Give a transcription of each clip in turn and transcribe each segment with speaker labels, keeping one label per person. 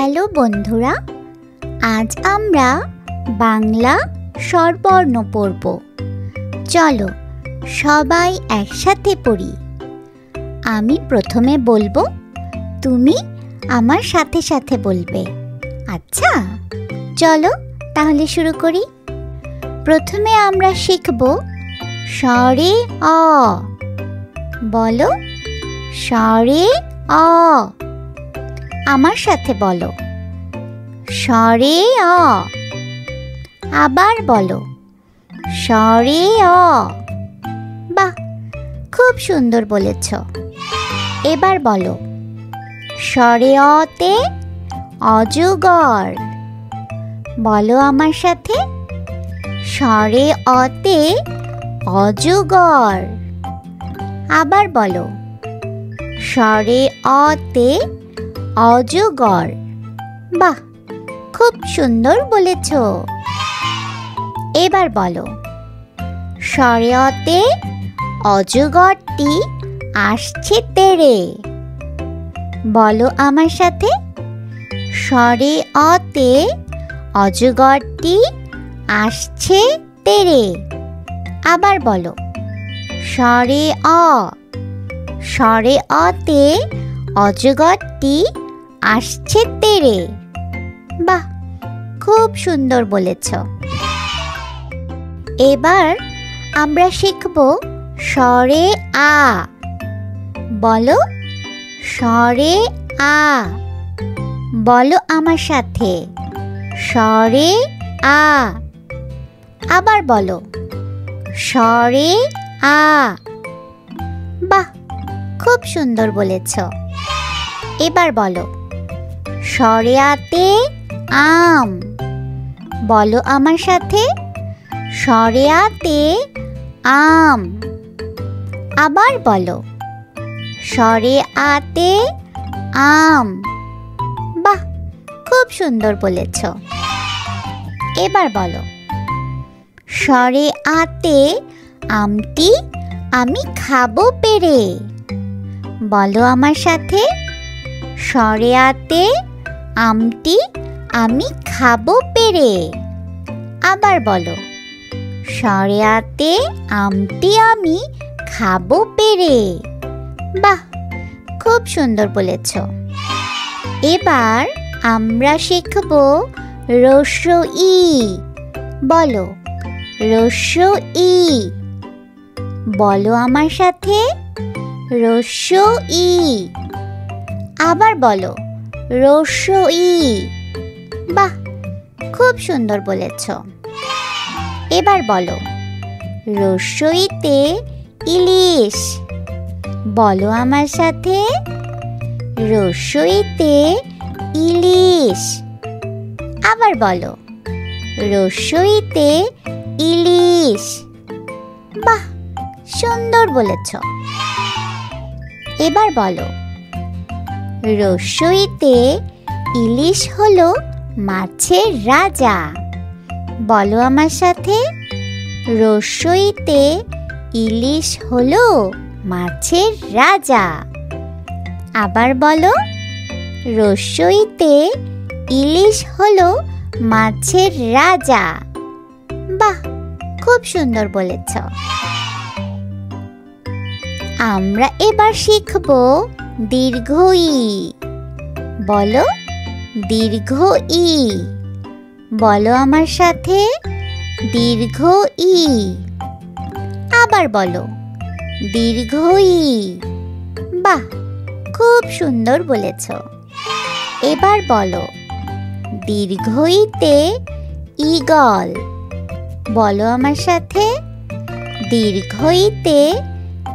Speaker 1: Hello বন্ধুরা, আজ আমরা বাংলা স্বরবর্ণ পড়ব। চলো সবাই একসাথে পড়ি। আমি প্রথমে বলবো, তুমি আমার সাথে সাথে বলবে। আচ্ছা, চলো তাহলে শুরু করি। প্রথমে আমরা শিখব স্বরে অ। বলো স্বরে অ। আমার সাথে বলো স্বরে অ। আবার বলো স্বরে অ। বাহ, খুব সুন্দর বলেছ। এবার বলো স্বরে অতে অজগর। বলো আমার সাথে স্বরে অতে অজগর। আবার বলো স্বরে অতে অজগর। বাহ, খুব সুন্দর বলেছ। এবার বলো স্বরে অতে অজগরটি আসছে তেড়ে। বলো আমার সাথে স্বরে অতে অজগরটি আসছে তেড়ে। আবার বলো স্বরে অ। স্বরে অতে অজগরটি আসছে তেড়ে। বাহ, খুব সুন্দর বলেছ। এবার আমরা শিখব স্বরে আ। বলো স্বরে আ। বলো আমার সাথে স্বরে আ। আবার বলো স্বরে আ। বাহ, খুব সুন্দর বলেছ। এবার বলো স্বরে আতে আম। বলো আমার সাথে স্বরে আতে আম। আবার বলো স্বরে আতে আম। বাহ, খুব সুন্দর বলেছ। এবার বলো স্বরে আতে আমটি আমি খাবো পেড়ে। বলো আমার সাথে স্বরে আতে আমটি আমি খাবো পেড়ে। আবার বলো স্বরে আতে আমটি আমি খাবো পেড়ে। বাহ, খুব সুন্দর বলেছ। এবার আমরা শিখব রস্য ই। বলো রস্য ই। বলো আমার সাথে রস্য ই। আবার বলো রস্য ই। বাহ, খুব সুন্দর বলেছ। এবার বলো রস্য ইতে ইলিশ। বলো আমার সাথে রস্য ইতে ইলিশ। আবার বলো রস্য ইতে ইলিশ। বাহ, সুন্দর বলেছ। এবার বলো রস্য ইতে ইলিশ হলো মাছের রাজা। বলো আমার সাথে রস্য ইতে ইলিশ হলো মাছের রাজা। আবার বলো রস্য ইতে ইলিশ হলো মাছের রাজা। বাহ, খুব সুন্দর বলেছ। আমরা এবার শিখব দীর্ঘ ই। বলো দীর্ঘ ই। বলো আমার সাথে দীর্ঘ ই। আবার বলো দীর্ঘ ই। বাহ, খুব সুন্দর বলেছ। এবার বলো দীর্ঘ ইতে ঈগল। বলো আমার সাথে দীর্ঘ ইতে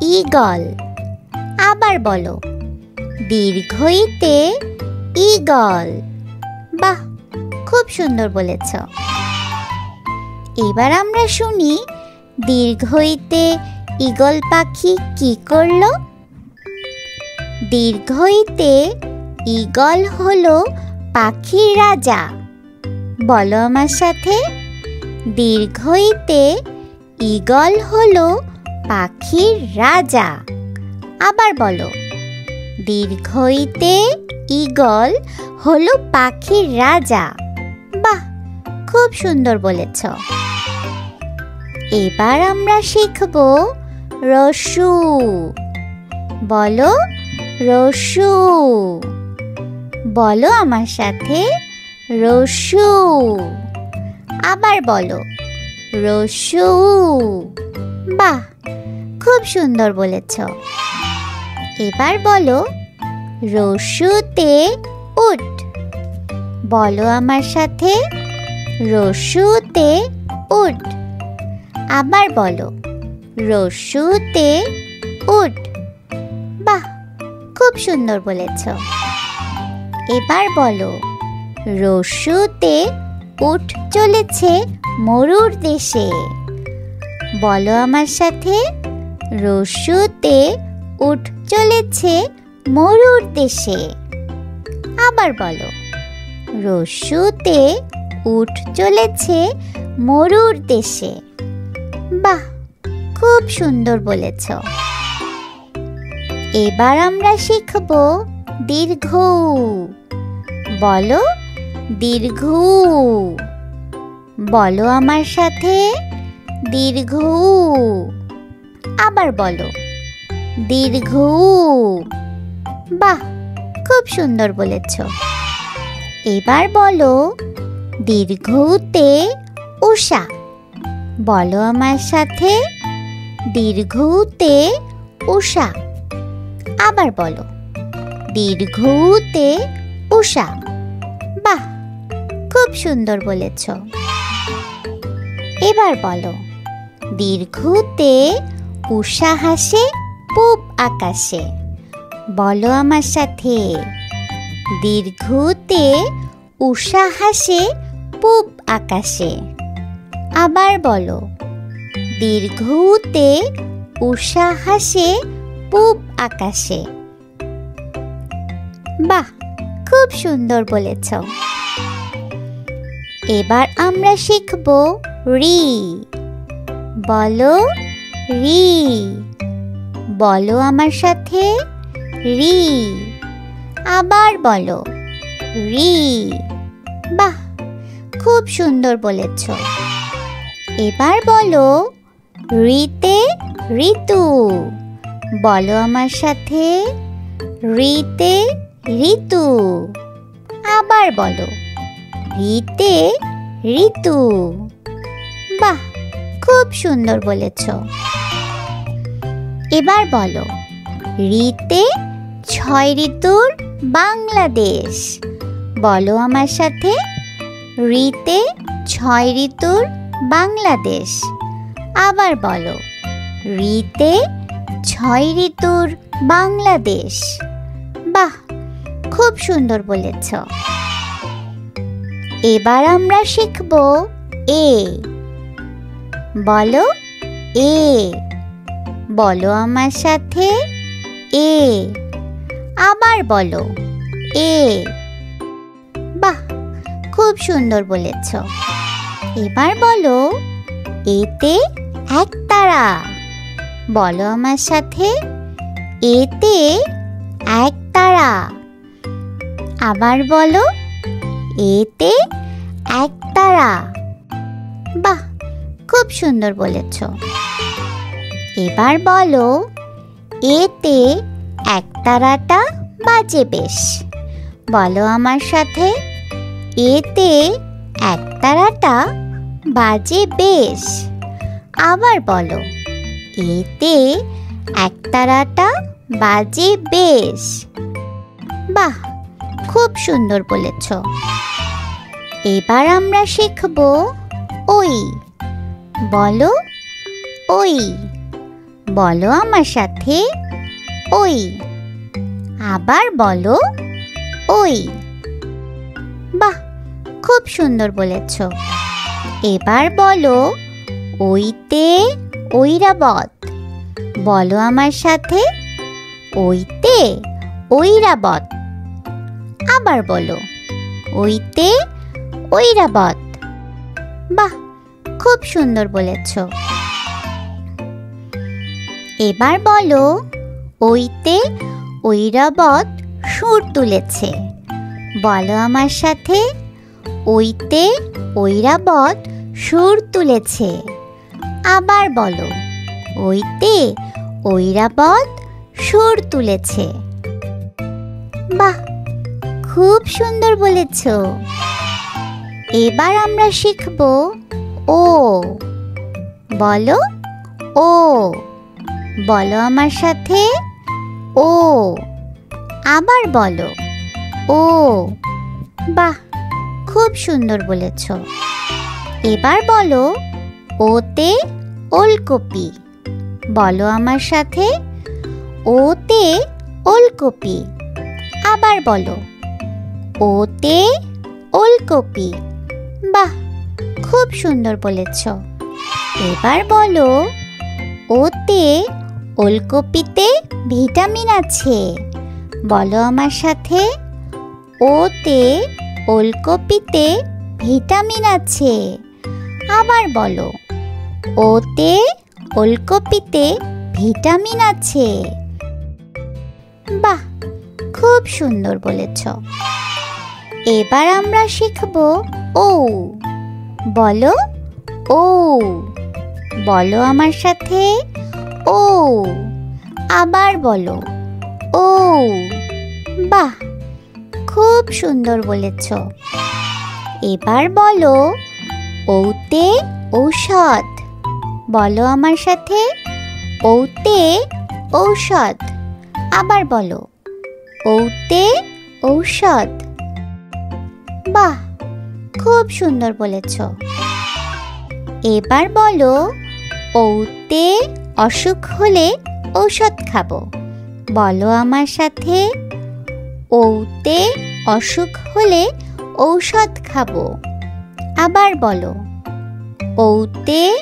Speaker 1: ঈগল। আবার বলো দীর্ঘ ইতে ঈগল। বাহ, খুব সুন্দর বলেছ। এবার আমরা শুনি দীর্ঘ ইতে ঈগল পাখি কি করলো। দীর্ঘ ইতে ঈগল হলো পাখির রাজা। বলো আমার সাথে দীর্ঘ ইতে ঈগল হলো পাখির রাজা। আবার বলো দীর্ঘইতে ঈগল হলো পাখির রাজা। বাহ, খুব সুন্দর বলেছ। এবার আমরা শিখব রস্যু। বলো রস্যু। বলো আমার সাথে রস্যু। আবার বলো রস্যু। বাহ, খুব সুন্দর বলেছ। এবার বলো রস্যুতে উট। বলো আমার সাথে রস্যুতে উট। আবার বলো রস্যুতে উট। বাহ, খুব সুন্দর বলেছ। এবার বলো রস্যুতে উট চলেছে মরুর দেশে। বলো আমার সাথে রস্যুতে উট চলেছে মরুর দেশে। আবার বলো রস্যুতে উট চলেছে মরুর দেশে। বাহ, খুব সুন্দর বলেছ। এবার আমরা শিখব দীর্ঘ। বলো দীর্ঘ। বলো আমার সাথে দীর্ঘ। আবার বলো দীর্ঘ। বাহ, খুব সুন্দর বলেছ। এবার বলো দীর্ঘতে উষা। বলো আমার সাথে দীর্ঘতে উষা। আবার বলো দীর্ঘতে উষা। বাহ, খুব সুন্দর বলেছ। এবার বলো দীর্ঘতে উষা হাসে পূব আকাশে। বলো আমার সাথে দীর্ঘতে উষা হাসে পূব আকাশে। আবার বলো দীর্ঘতে উষা হাসে পূব আকাশে। বাহ, খুব সুন্দর বলেছ। এবার আমরা শিখব রি। বলো রি। বলো আমার সাথে রি। আবার বলো রি। বাহ, খুব সুন্দর বলেছ। এবার বলো রিতে ঋতু। বলো আমার সাথে রিতে ঋতু। আবার বলো রিতে ঋতু। বাহ, খুব সুন্দর বলেছ। এবার বলো রিতে 6 ঋতুর বাংলাদেশ। বলো আমার সাথে রিতে 6 ঋতুর বাংলাদেশ। আবার বলো রিতে 6 ঋতুর বাংলাদেশ। বাহ, খুব সুন্দর বলেছ। এবার আমরা শিখব এ। বলো এ। বলো আমার সাথে এ। আবার বলো এ। বাহ, খুব সুন্দর বলেছ। এবার বলো এতে একতারা। বলো আমার সাথে এতে একতারা। আবার বলো এতে একতারা। বাহ, খুব সুন্দর বলেছ। এবার বলো এতে একতারাটা বাজে বেশ। বলো আমার সাথে এতে একতারাটা বাজে বেশ। আবার বলো এতে একতারাটা বাজে বেশ। বাহ, খুব সুন্দর বলেছ। এবার আমরা শিখব ওই। বলো ওই। বলো আমার সাথে ওই। আবার বলো ওই। বাহ, খুব সুন্দর বলেছ। এবার বলো ওইতে ঐরাবত। বলো আমার সাথে ওইতে ঐরাবত। আবার বলো ওইতে ঐরাবত। বাহ, খুব সুন্দর বলেছ। এবার বলো ওইতে ঐরাবত সুর তুলেছে। বলো আমার সাথে, ওইতে ঐরাবত সুর তুলেছে। আবার বলো, ওইতে ঐরাবত সুর তুলেছে। বাহ, খুব সুন্দর বলেছ। এবার আমরা শিখব ও। বলো ও। বলো আমার সাথে, ও। আবার বলো, ও। বাহ, খুব সুন্দর বলেছ। এবার বলো ওতে ওলকপি। বলো আমার সাথে, ওতে ওলকপি। আবার বলো, ওতে ওলকপি। বাহ, খুব সুন্দর বলেছ। এবার বলো ওতে ওলকপিতে ভিটামিন আছে। বলো আমার সাথে, ওতে ওলকপিতে ভিটামিন আছে। আবার বলো, ওতে ওলকপিতে ভিটামিন আছে। বাহ, খুব সুন্দর বলেছ। এবার আমরা শিখব ও। বলো ও। বলো আমার সাথে, ও। আবার বলো, ও। বাহ, খুব সুন্দর বলেছ। এবার বলো ওতে ঔষধ। বলো আমার সাথে, ওতে ঔষধ। আবার বলো, ওতে ঔষধ। বাহ, খুব সুন্দর বলেছ। এবার বলো ওতে অসুখ হলে ঔষধ খাবো। বলো আমার সাথে, ওতে অসুখ হলে ঔষধ খাবো। আবার বলো, ওতে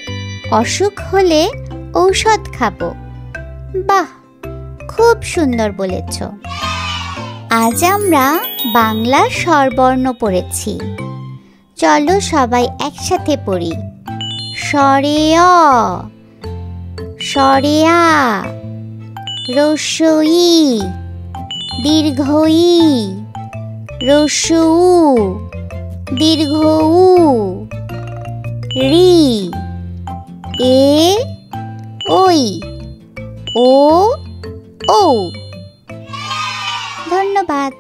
Speaker 1: অসুখ হলে ঔষধ খাবো। বাহ, খুব সুন্দর বলেছ। আজ আমরা বাংলা স্বরবর্ণ পড়েছি। চলো সবাই একসাথে পড়ি। স্বরে অ, স্বরে আ, হ্রস্ব ই, দীর্ঘ ই, হ্রস্ব উ, দীর্ঘ উ, রি, এ, ওই, ও, ও। ধন্যবাদ।